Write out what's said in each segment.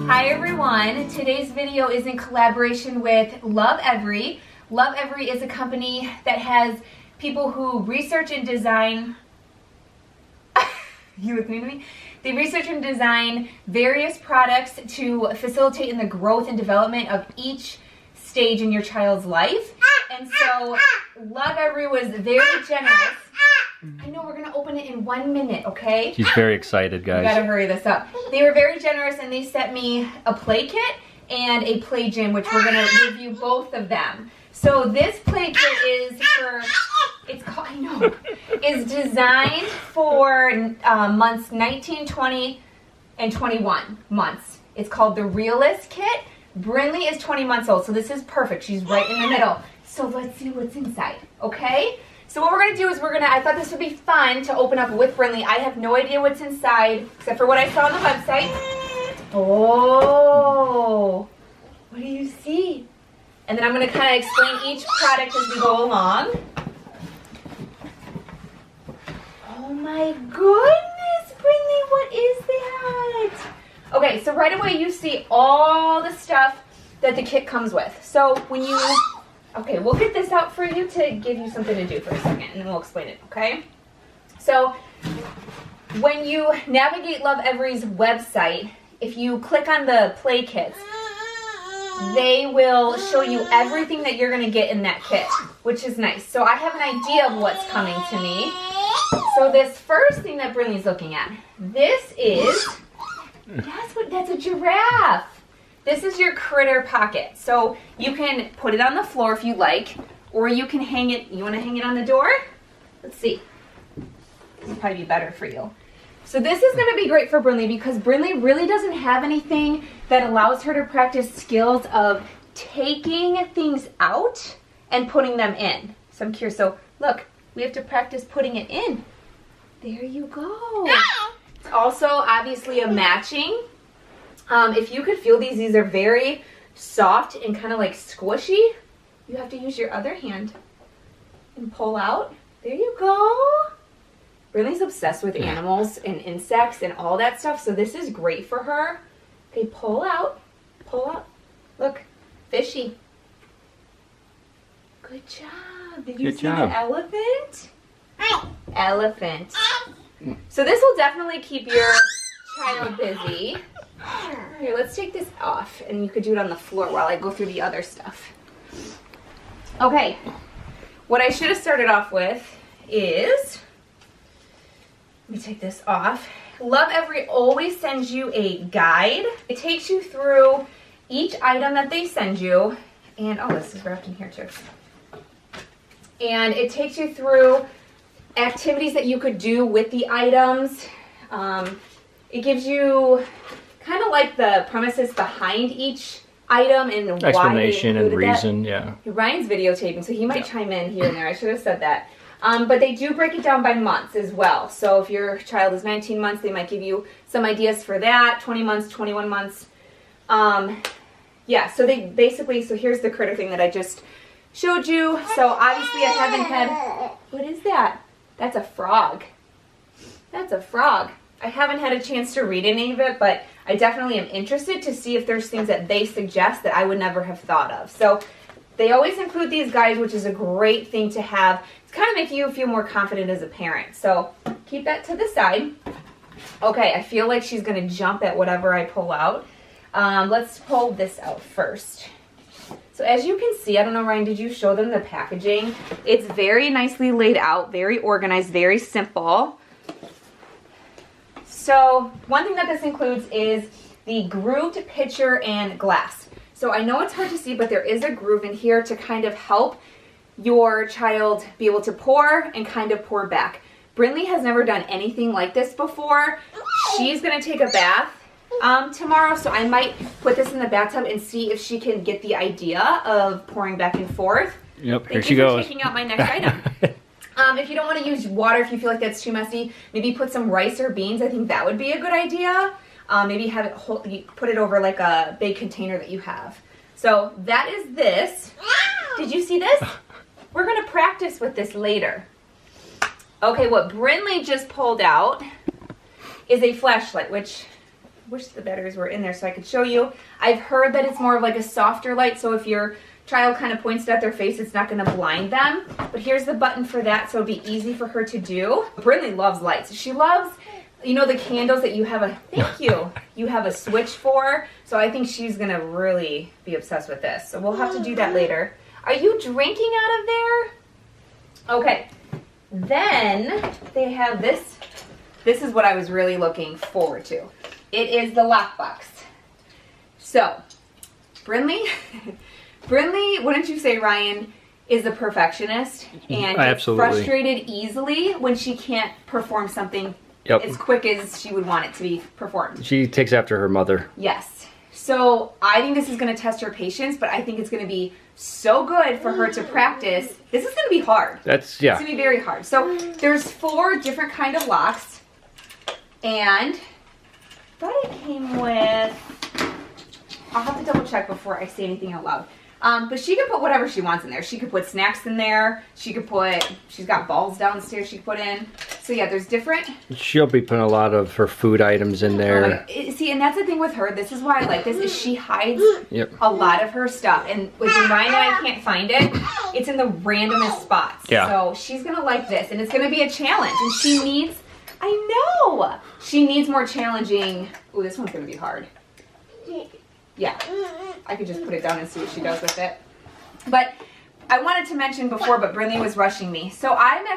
Hi everyone, today's video is in collaboration with Lovevery. Lovevery is a company that has people who research and design, you listening to me? They research and design various products to facilitate in the growth and development of each stage in your child's life. And so Lovevery was very generous. I know, we're gonna open it in 1 minute, okay? She's very excited, guys. We gotta hurry this up. They were very generous and they sent me a play kit and a play gym, which we're gonna review both of them. So this play kit is for, it's called, I know, is designed for months 19, 20, and 21 months. It's called the Realist Kit. Brinley is 20 months old, so this is perfect. She's right in the middle. So let's see what's inside, okay? So what we're gonna do is I thought this would be fun to open up with Brinley. I have no idea what's inside, except for what I saw on the website. Oh, what do you see? And then I'm gonna kind of explain each product as we go along. Oh my goodness, Brinley, what is that? Okay, so right away you see all the stuff that the kit comes with. So when you, okay, we'll get this out for you to give you something to do for a second, and then we'll explain it, okay? So when you navigate Lovevery's website, if you click on the play kits, they will show you everything that you're gonna get in that kit, which is nice. So I have an idea of what's coming to me. So this first thing that Brinley's looking at, this is, that's a giraffe. This is your critter pocket. So you can put it on the floor if you like, or you can hang it, you wanna hang it on the door? Let's see. This will probably be better for you. So this is gonna be great for Brinley because Brinley really doesn't have anything that allows her to practice skills of taking things out and putting them in. So I'm curious, so look, we have to practice putting it in. There you go. It's also obviously a matching. If you could feel these are very soft and kind of like squishy. You have to use your other hand and pull out. There you go. Brinley's obsessed with animals and insects and all that stuff, so this is great for her. Okay, pull out, pull out. Look, fishy. Good job. Did you see the elephant? Elephant. So this will definitely keep your child busy. Here, let's take this off, and you could do it on the floor while I go through the other stuff. Okay, what I should have started off with is, let me take this off. Lovevery always sends you a guide. It takes you through each item that they send you, and oh, this is wrapped in here too. And it takes you through activities that you could do with the items. It gives you kind of like the premises behind each item and explanation why they and reason, that. Yeah. Ryan's videotaping, so he might chime in here and there. I should have said that. But they do break it down by months as well. So if your child is 19 months, they might give you some ideas for that. 20 months, 21 months. Yeah, so they basically, so here's the critter thing that I just showed you. So obviously I haven't had, what is that? That's a frog. That's a frog. I haven't had a chance to read any of it, but I definitely am interested to see if there's things that they suggest that I would never have thought of. So they always include these guides, which is a great thing to have. It's kind of making you feel more confident as a parent. So keep that to the side. Okay, I feel like she's gonna jump at whatever I pull out. Let's pull this out first. So as you can see, I don't know, Ryan, did you show them the packaging? It's very nicely laid out, very organized, very simple. So one thing that this includes is the grooved pitcher and glass. So I know it's hard to see, but there is a groove in here to kind of help your child be able to pour and kind of pour back. Brinley has never done anything like this before. She's gonna take a bath tomorrow, so I might put this in the bathtub and see if she can get the idea of pouring back and forth. Yep, here she goes. Taking out my next item. If you don't want to use water, if you feel like that's too messy, maybe put some rice or beans. I think that would be a good idea. Maybe have it put it over like a big container that you have. So that is this. Did you see this? We're going to practice with this later. Okay, what Brinley just pulled out is a flashlight, which wish the batteries were in there so I could show you. I've heard that it's more of like a softer light, so if your child kind of points it at their face, it's not going to blind them. But here's the button for that, so it'll be easy for her to do. Brinley loves lights. She loves, you know, the candles that you have you have a switch for. So I think she's going to really be obsessed with this. So we'll have to do that later. Are you drinking out of there? Okay. Then they have this. This is what I was really looking forward to. It is the lockbox. So, Brinley, wouldn't you say, Ryan, is a perfectionist and gets frustrated easily when she can't perform something as quick as she would want it to be performed. She takes after her mother. Yes. So I think this is going to test her patience, but I think it's going to be so good for her to practice. This is going to be hard. It's going to be very hard. So there's 4 different kind of locks, and I thought it came with, I'll have to double check before I say anything out loud. But she can put whatever she wants in there. She could put snacks in there. She's got balls downstairs she could put in. So yeah, there's different. She'll be putting a lot of her food items in there. See, and that's the thing with her. This is why I like this, is she hides a lot of her stuff. And when Ryan and I can't find it, it's in the randomest spots. Yeah. So she's going to like this, and it's going to be a challenge. And she needs, she needs more challenging. Ooh, this one's going to be hard. Yeah, I could just put it down and see what she does with it. But I wanted to mention before, but Brinley was rushing me. So I'm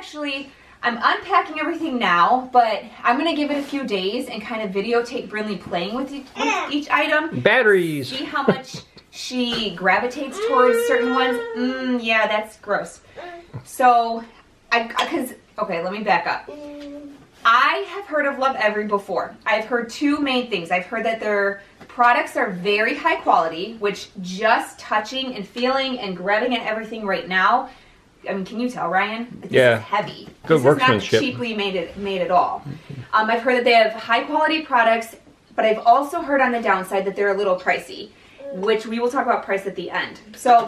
unpacking everything now, but I'm going to give it a few days and kind of videotape Brinley playing with each item. Batteries. See how much she gravitates towards certain ones. Yeah, that's gross. So, okay, let me back up. I have heard of Lovevery before. I've heard 2 main things. I've heard that their products are very high quality, which just touching and feeling and grabbing at everything right now, I mean, can you tell, Ryan? This is heavy. Good workmanship. This is not cheaply made at all. I've heard that they have high quality products, but I've also heard on the downside that they're a little pricey, which we will talk about price at the end. So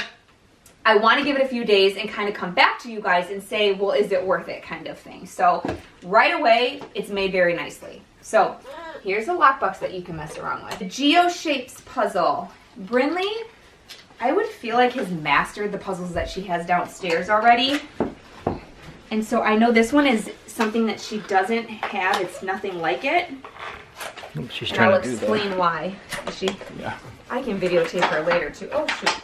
I want to give it a few days and kind of come back to you guys and say, well, is it worth it, kind of thing. So right away, it's made very nicely. So here's a lockbox that you can mess around with. The Geo Shapes puzzle. Brinley, I would feel like, has mastered the puzzles that she has downstairs already. And so I know this one is something that she doesn't have. It's nothing like it. She's trying to do that. I'll explain why. Yeah. I can videotape her later too. Oh, shoot.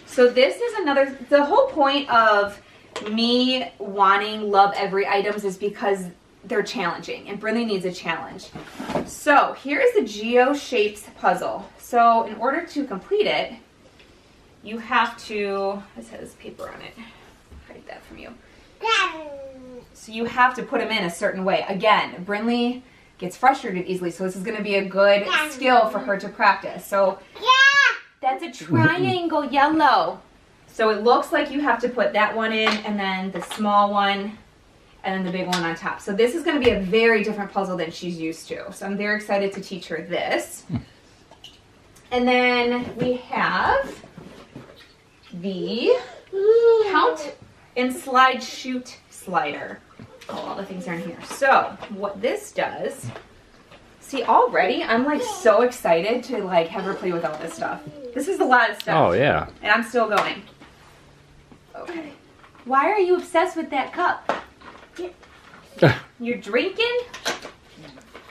So this is the whole point of me wanting Lovevery items is because they're challenging, and Brinley needs a challenge. So here is the Geo Shapes puzzle. So in order to complete it, you have to, this has paper on it, hide that from you. So you have to put them in a certain way. Again, Brinley gets frustrated easily, so this is going to be a good skill for her to practice. So that's a triangle yellow. So it looks like you have to put that one in, and then the small one, and then the big one on top. So this is going to be a very different puzzle than she's used to. So I'm very excited to teach her this. And then we have the Count and Slide Shoot Slider. Oh, all the things are in here. So what this does, see, already I'm like so excited to like have her play with all this stuff. This is a lot of stuff. Oh yeah. And I'm still going. Okay. Why are you obsessed with that cup? You're drinking?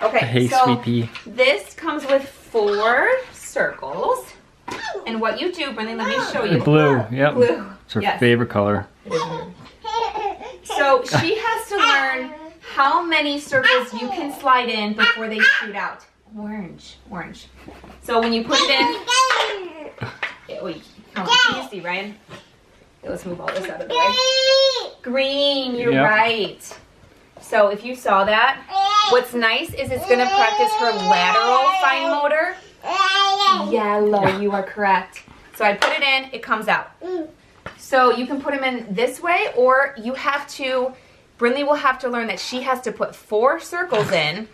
Okay, hey, so sweetie. This comes with 4 circles. And what you do, Brinley, let me show you. Blue, yep. Blue. It's her favorite color. So she has to learn how many circles you can slide in before they shoot out. Orange. So when you put it in, wait, come on, can you see, Ryan? Okay, let's move all this out of the way. Green, you're right. So if you saw that, what's nice is it's going to practice her lateral fine motor. Yellow, you are correct. So I put it in, it comes out. So you can put them in this way, or you have to, Brinley will have to learn that she has to put 4 circles in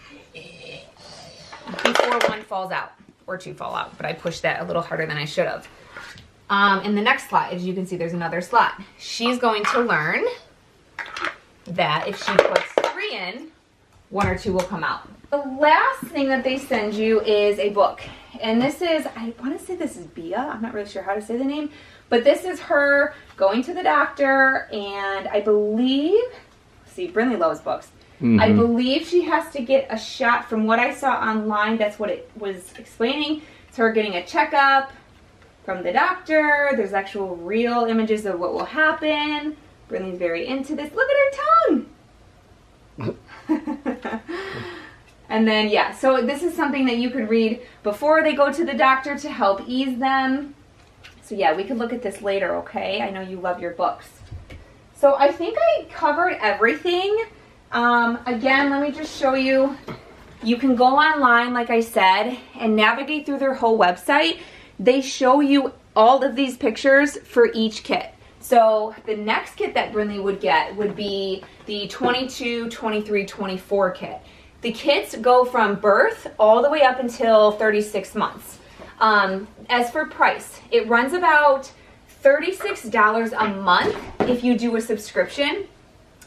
before 1 falls out, or 2 fall out, but I pushed that a little harder than I should have. In the next slide, as you can see, there's another slot. She's going to learn that if she puts 3 in, 1 or 2 will come out. The last thing that they send you is a book. And this is, I want to say this is Bia. I'm not really sure how to say the name. But this is her going to the doctor, and I believe, see, Brinley loves books. I believe she has to get a shot. From what I saw online, that's what it was explaining. It's her getting a checkup from the doctor. There's actual real images of what will happen. Brinley's very into this. Look at her tongue! And then, yeah, so this is something that you could read before they go to the doctor to help ease them. So yeah, we could look at this later, okay? I know you love your books. So I think I covered everything. Again, let me just show you. You can go online, like I said, and navigate through their whole website. They show you all of these pictures for each kit. So the next kit that Brinley would get would be the 22, 23, 24 kit. The kits go from birth all the way up until 36 months. As for price, it runs about $36 a month if you do a subscription,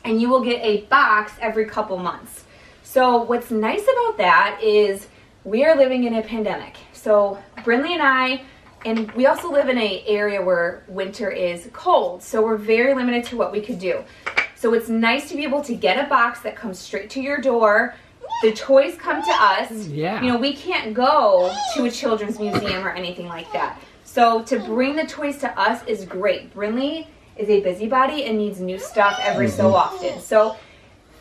and you will get a box every couple months. So what's nice about that is we are living in a pandemic. So Brinley and I, and we also live in an area where winter is cold, so we're very limited to what we could do. So it's nice to be able to get a box that comes straight to your door. The toys come to us. Yeah. You know, we can't go to a children's museum or anything like that. So to bring the toys to us is great. Brinley is a busybody and needs new stuff every so often. So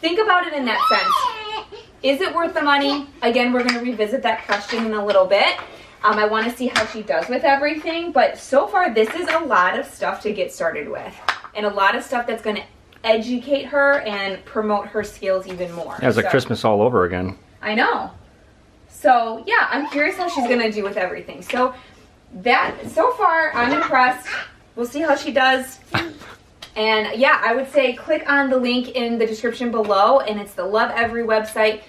think about it in that sense. Is it worth the money? Again, we're going to revisit that question in a little bit. I want to see how she does with everything. But so far, this is a lot of stuff to get started with. And a lot of stuff that's going to educate her and promote her skills even more. Yeah, it's like Christmas all over again. I know. So yeah, I'm curious how she's gonna do with everything. So far I'm impressed. We'll see how she does. And yeah, I would say click on the link in the description below, and it's the Lovevery website.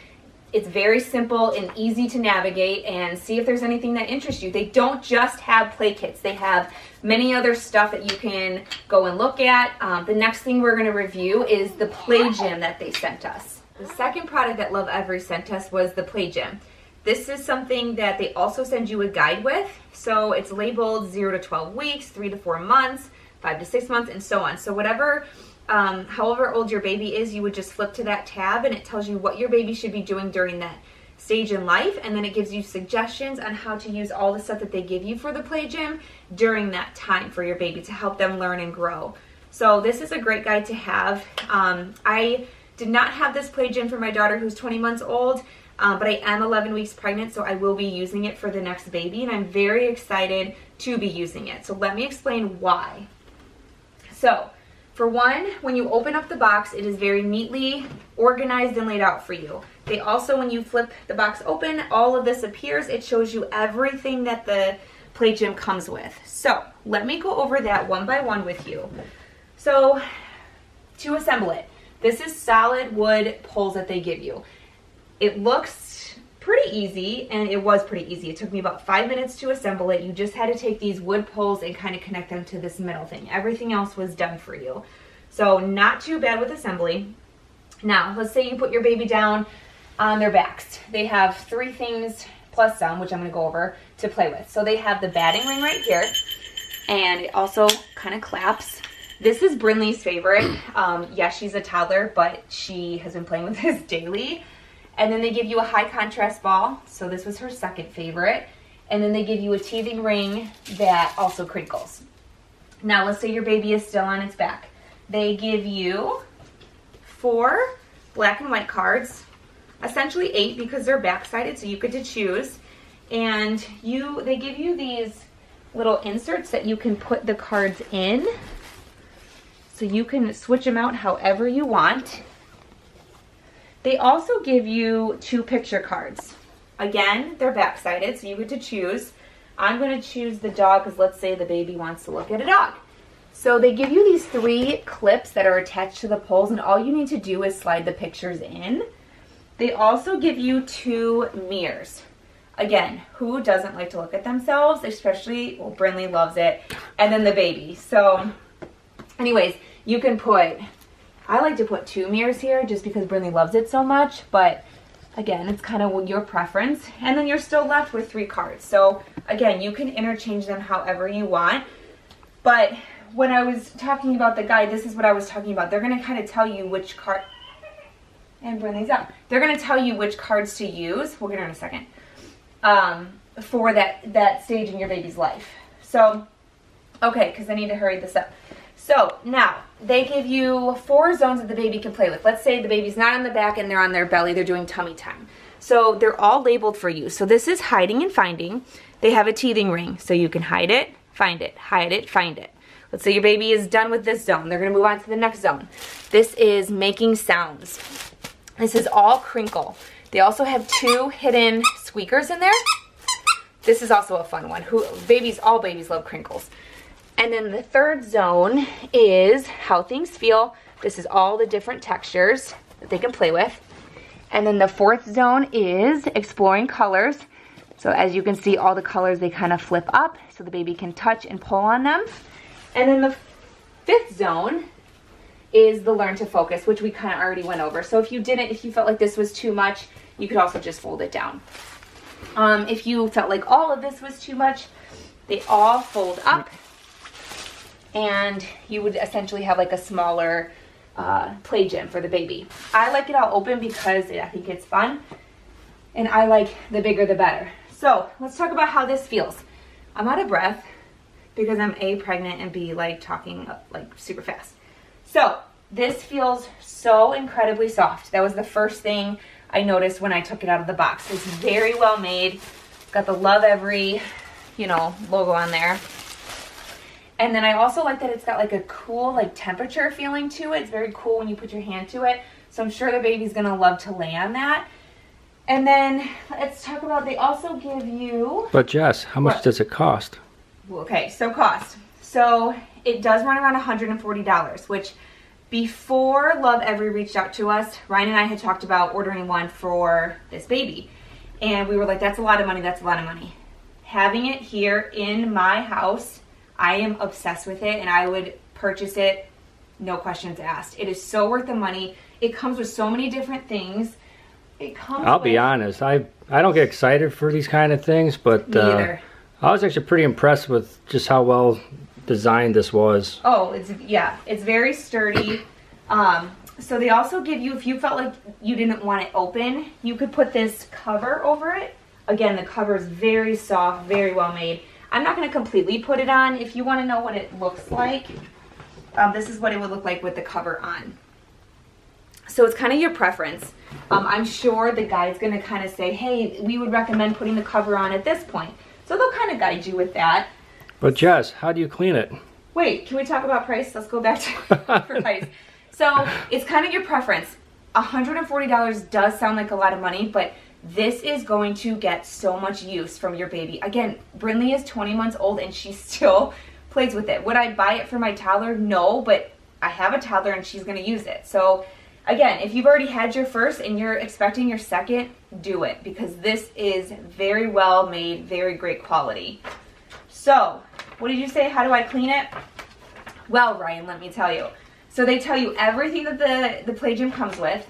It's very simple and easy to navigate, and see if there's anything that interests you. They don't just have play kits. They have many other stuff that you can go and look at. The next thing we're going to review is the play gym that they sent us. The second product that Lovevery sent us was the play gym. This is something that they also send you a guide with. So it's labeled 0 to 12 weeks, 3 to 4 months, 5 to 6 months, and so on. So whatever, however old your baby is, you would just flip to that tab, and it tells you what your baby should be doing during that stage in life, and then it gives you suggestions on how to use all the stuff that they give you for the play gym during that time for your baby to help them learn and grow. So this is a great guide to have. I did not have this play gym for my daughter who's 20 months old, but I am 11 weeks pregnant, so I will be using it for the next baby, and I'm very excited to be using it. So let me explain why. So for one, when you open up the box, it is very neatly organized and laid out for you. They also, when you flip the box open, all of this appears. It shows you everything that the play gym comes with. So let me go over that one by one with you. So to assemble it, this is solid wood poles that they give you. It looks pretty easy, and it was pretty easy. It took me about 5 minutes to assemble it. You just had to take these wood poles and kind of connect them to this middle thing. Everything else was done for you. So not too bad with assembly. Now, let's say you put your baby down on their backs. They have 3 things plus some, which I'm going to go over, to play with. So they have the batting ring right here, and it also kind of claps. This is Brinley's favorite. Yes, she's a toddler, but she has been playing with this daily. And then they give you a high contrast ball. So this was her second favorite. And then they give you a teething ring that also crinkles. Now, let's say your baby is still on its back. They give you 4 black and white cards, essentially 8 because they're back-sided, so you get to choose. And they give you these little inserts that you can put the cards in, so you can switch them out however you want. They also give you 2 picture cards. Again, they're back-sided, so you get to choose. I'm going to choose the dog because let's say the baby wants to look at a dog. So they give you these 3 clips that are attached to the poles, and all you need to do is slide the pictures in. They also give you 2 mirrors. Again, who doesn't like to look at themselves? Especially, well, Brinley loves it. And then the baby. So anyways, you can put I like to put 2 mirrors here just because Brinley loves it so much, but again, it's kind of your preference. And then you're still left with 3 cards. So again, you can interchange them however you want. But when I was talking about the guide, this is what I was talking about. They're going to kind of tell you which card, and Brinley's up. They're going to tell you which cards to use. We'll get her in a second. For that stage in your baby's life. So, okay, because I need to hurry this up. So now they give you 4 zones that the baby can play with. Let's say the baby's not on the back and they're on their belly. They're doing tummy time. So they're all labeled for you. So this is hiding and finding. They have a teething ring. So you can hide it, find it, hide it, find it. Let's say your baby is done with this zone. They're going to move on to the next zone. This is making sounds. This is all crinkle. They also have 2 hidden squeakers in there. This is also a fun one. All babies love crinkles. And then the 3rd zone is how things feel. This is all the different textures that they can play with. And then the 4th zone is exploring colors. So as you can see, all the colors, they kind of flip up so the baby can touch and pull on them. And then the 5th zone is the learn to focus, which we kind of already went over. So if you felt like this was too much, you could also just fold it down. If you felt like all of this was too much, they all fold up. And you would essentially have like a smaller play gym for the baby. I like it all open because I think it's fun. And I like the bigger the better. So let's talk about how this feels. I'm out of breath because I'm A, pregnant, and B, like talking like super fast. So this feels so incredibly soft. That was the first thing I noticed when I took it out of the box. It's very well made. Got the Lovevery, logo on there. And then I also like that it's got like a cool like temperature feeling to it. It's very cool when you put your hand to it. So I'm sure the baby's gonna love to lay on that. And then let's talk about, they also give you... But Jess, how much does it cost? Okay, so cost. So it does run around $140, which before Lovevery reached out to us, Ryan and I had talked about ordering one for this baby. And we were like, that's a lot of money, that's a lot of money. Having it here in my house, I am obsessed with it and I would purchase it, no questions asked. It is so worth the money. It comes with so many different things. I'll be honest, I don't get excited for these kind of things, but I was actually pretty impressed with just how well designed this was. Oh, it's very sturdy. So they also give you, if you felt like you didn't want it open, you could put this cover over it. Again, the cover is very soft, very well made. I'm not going to completely put it on. If you want to know what it looks like, this is what it would look like with the cover on. So it's kind of your preference. I'm sure the guide's going to kind of say, hey, we would recommend putting the cover on at this point. So they'll kind of guide you with that. But Jess, how do you clean it? Wait, can we talk about price? Let's go back to price. So it's kind of your preference. $140 does sound like a lot of money, but this is going to get so much use from your baby. Again, Brinley is 20 months old and she still plays with it. Would I buy it for my toddler? No, but I have a toddler and she's going to use it. So again, if you've already had your first and you're expecting your second, do it because this is very well made, very great quality. So, what did you say? How do I clean it? Well, Ryan, let me tell you. So they tell you everything that the play gym comes with.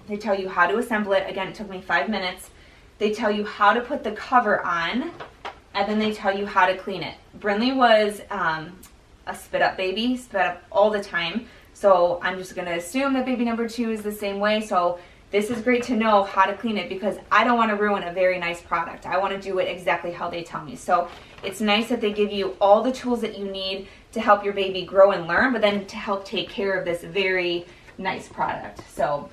They tell you how to assemble it. Again, it took me 5 minutes. They tell you how to put the cover on, and then they tell you how to clean it. Brinley was a spit up baby, spit up all the time. So I'm just gonna assume that baby number 2 is the same way. So this is great to know how to clean it because I don't want to ruin a very nice product. I want to do it exactly how they tell me. So it's nice that they give you all the tools that you need to help your baby grow and learn, but then to help take care of this very nice product. So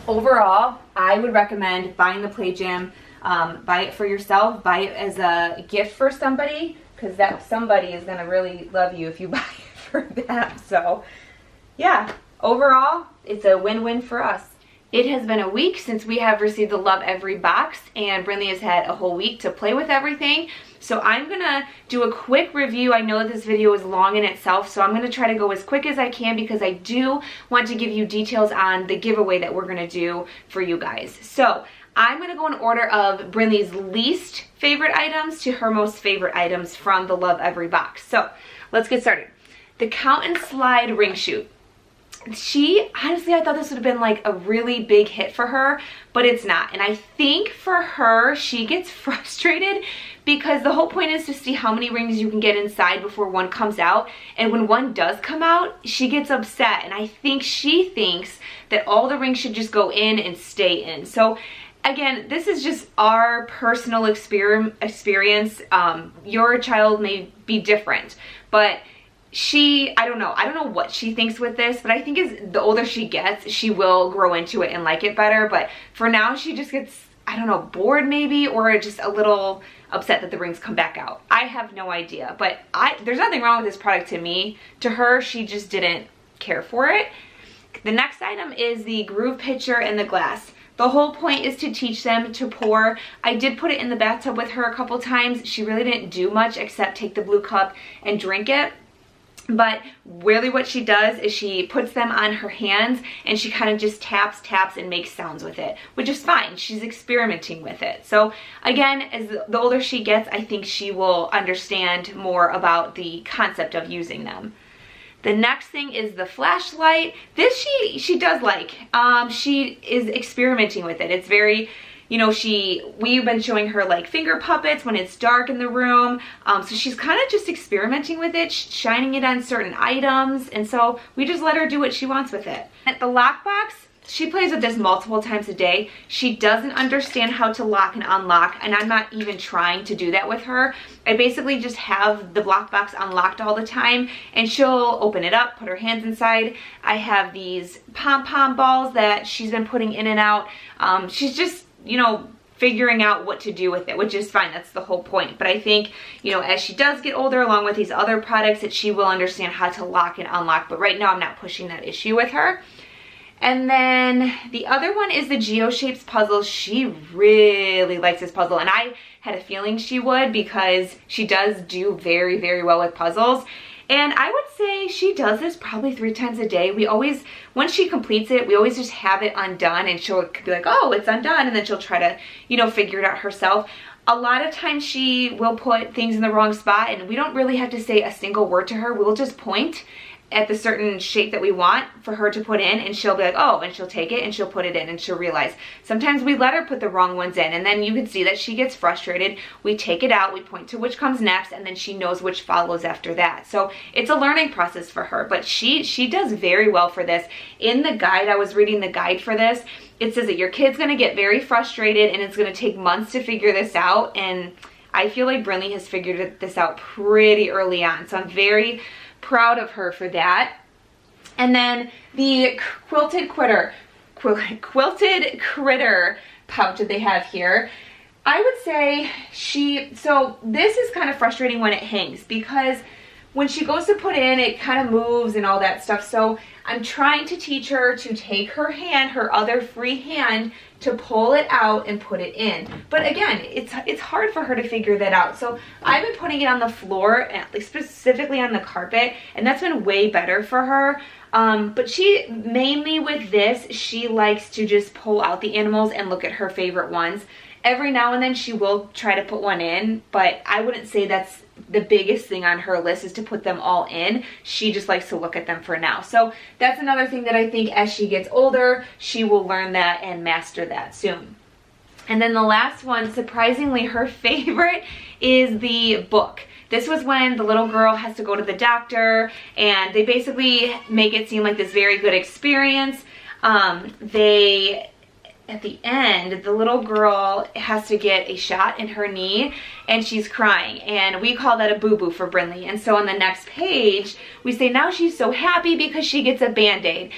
overall, I would recommend buying the play gym. Buy it for yourself, buy it as a gift for somebody, because that somebody is going to really love you if you buy it for them. So yeah, overall, it's a win-win for us. It has been a week since we have received the Lovevery box, and Brinley has had a whole week to play with everything. So I'm gonna do a quick review. I know that this video is long in itself, so I'm gonna try to go as quick as I can because I do want to give you details on the giveaway that we're gonna do for you guys. So I'm gonna go in order of Brinley's least favorite items to her most favorite items from the Lovevery box. So let's get started. The count and slide ring chute. honestly, I thought this would have been like a really big hit for her, but it's not. And I think for her, she gets frustrated because the whole point is to see how many rings you can get inside before one comes out. And when one does come out, she gets upset. And I think she thinks that all the rings should just go in and stay in. So again, this is just our personal experience. Your child may be different, but I don't know what she thinks with this, but I think as the older she gets, she will grow into it and like it better. But for now, she just gets, I don't know, bored maybe, or just a little upset that the rings come back out. I have no idea, but there's nothing wrong with this product to me. To her, she just didn't care for it. The next item is the groove pitcher and the glass. The whole point is to teach them to pour. I did put it in the bathtub with her a couple times. She really didn't do much except take the blue cup and drink it. But really what she does is she puts them on her hands and she kind of just taps and makes sounds with it, which is fine. She's experimenting with it. So again, as the older she gets, I think she will understand more about the concept of using them. The next thing is the flashlight. This she does like. She is experimenting with it. It's very, you know, we've been showing her like finger puppets when it's dark in the room. So she's kind of just experimenting with it, shining it on certain items. And so we just let her do what she wants with it. At the lockbox, she plays with this multiple times a day. She doesn't understand how to lock and unlock, and I'm not even trying to do that with her. I basically just have the lockbox unlocked all the time, and she'll open it up, put her hands inside. I have these pom-pom balls that she's been putting in and out. She's just, you know, figuring out what to do with it, which is fine. That's the whole point. But I think, you know, as she does get older, along with these other products, that she will understand how to lock and unlock. But right now, I'm not pushing that issue with her. And then the other one is the GeoShapes puzzle. She really likes this puzzle, and I had a feeling she would because she does do very, very well with puzzles. And I would say she does this probably 3 times a day. We always, once she completes it, we always just have it undone, and she'll be like, oh, it's undone, and then she'll try to, you know, figure it out herself. A lot of times she will put things in the wrong spot, and we don't really have to say a single word to her. We'll just point at the certain shape that we want for her to put in, and she'll be like, oh, and she'll take it and she'll put it in, and she'll realize. Sometimes we let her put the wrong ones in, and then you can see that she gets frustrated. We take it out, we point to which comes next, and then she knows which follows after that. So it's a learning process for her, but she does very well for this. In the guide, I was reading the guide for this, it says that your kid's gonna get very frustrated and it's gonna take months to figure this out, and I feel like Brinley has figured this out pretty early on, so I'm very proud of her for that. And then the quilted critter pouch that they have here, I would say so this is kind of frustrating when it hangs, because when she goes to put in, it kind of moves and all that stuff. So I'm trying to teach her to take her hand, her other free hand, to pull it out and put it in. But again, it's hard for her to figure that out. So I've been putting it on the floor, specifically on the carpet, and that's been way better for her. But she, mainly with this, she likes to just pull out the animals and look at her favorite ones. Every now and then she will try to put one in, but I wouldn't say that's the biggest thing on her list, is to put them all in. She just likes to look at them for now. So that's another thing that I think as she gets older, she will learn that and master that soon. And then the last one, surprisingly her favorite, is the book. This was when the little girl has to go to the doctor, and they basically make it seem like this very good experience. At the end, the little girl has to get a shot in her knee, and she's crying, and we call that a boo-boo for Brinley. And so on the next page, we say now she's so happy because she gets a Band-Aid.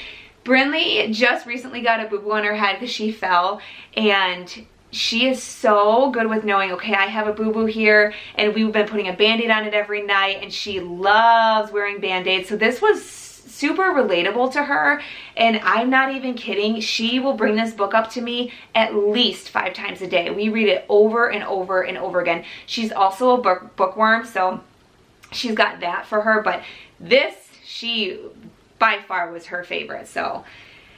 Brinley just recently got a boo-boo on her head because she fell, and she is so good with knowing, okay, I have a boo-boo here, and we've been putting a Band-Aid on it every night, and she loves wearing Band-Aids. So this was super relatable to her, and I'm not even kidding. She will bring this book up to me at least 5 times a day. We read it over and over and over again. She's also a bookworm, so she's got that for her, but this, she by far was her favorite. So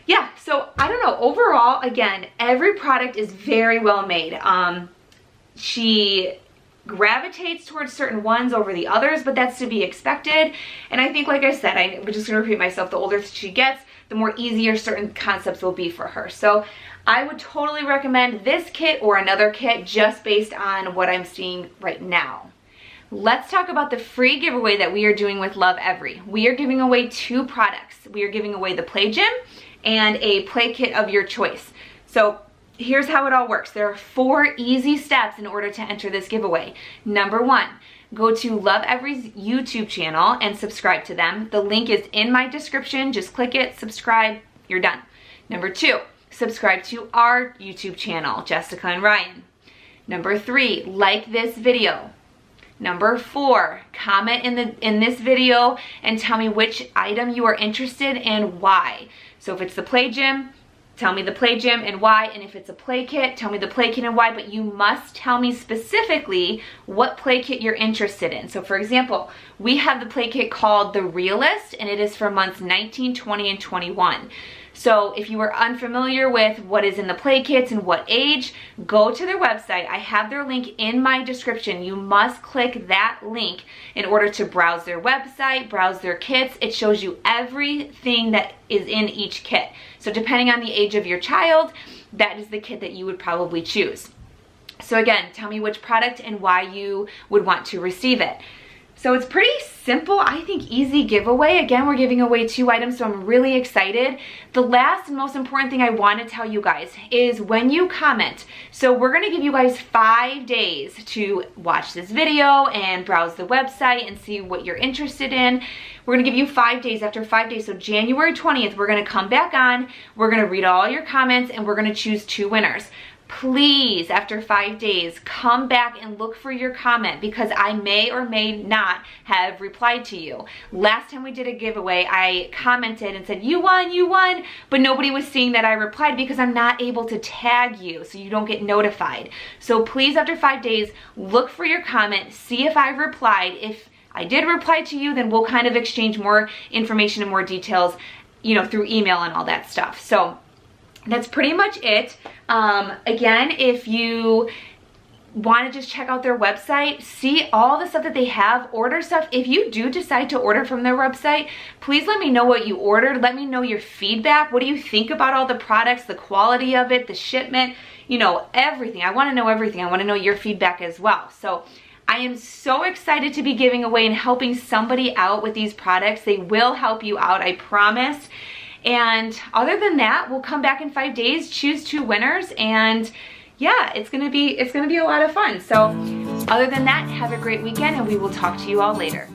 yeah, so I don't know, overall, again, every product is very well made. She gravitates towards certain ones over the others, but that's to be expected. And I think, like I said, I'm just gonna repeat myself, the older she gets, the more easier certain concepts will be for her. So I would totally recommend this kit or another kit just based on what I'm seeing right now. Let's talk about the free giveaway that we are doing with Lovevery. We are giving away 2 products. We are giving away the Play Gym and a play kit of your choice. So here's how it all works. There are 4 easy steps in order to enter this giveaway. Number 1, go to Lovevery's YouTube channel and subscribe to them. The link is in my description. Just click it, subscribe, you're done. Number 2, subscribe to our YouTube channel, Jessica and Ryan. Number 3, like this video. Number 4, comment in this video and tell me which item you are interested in and why. So if it's the Play Gym, tell me the Play Gym and why, and if it's a play kit, tell me the play kit and why, but you must tell me specifically what play kit you're interested in. So for example, we have the play kit called The Realist, and it is for months 19, 20, and 21. So if you are unfamiliar with what is in the play kits and what age, go to their website. I have their link in my description. You must click that link in order to browse their website, browse their kits. It shows you everything that is in each kit. So depending on the age of your child, that is the kit that you would probably choose. So again, tell me which product and why you would want to receive it. So it's pretty simple, I think easy giveaway. Again, we're giving away 2 items, so I'm really excited. The last and most important thing I want to tell you guys is when you comment. So we're going to give you guys 5 days to watch this video and browse the website and see what you're interested in. We're going to give you 5 days. After 5 days, so January 20th, we're going to come back on, we're going to read all your comments, and we're going to choose 2 winners. Please, after 5 days, come back and look for your comment because I may or may not have replied to you. Last time we did a giveaway, I commented and said, you won, but nobody was seeing that I replied because I'm not able to tag you, so you don't get notified. So please, after 5 days, look for your comment, see if I replied. If I did reply to you, then we'll kind of exchange more information and more details, you know, through email and all that stuff. So that's pretty much it. Again, if you want to just check out their website, see all the stuff that they have, order stuff. If you do decide to order from their website, please let me know what you ordered. Let me know your feedback. What do you think about all the products, the quality of it, the shipment, you know, everything. I want to know everything. I want to know your feedback as well. So I am so excited to be giving away and helping somebody out with these products. They will help you out, I promise. And other than that, we'll come back in 5 days, choose 2 winners, and yeah, it's gonna be a lot of fun. So other than that, have a great weekend, and we will talk to you all later.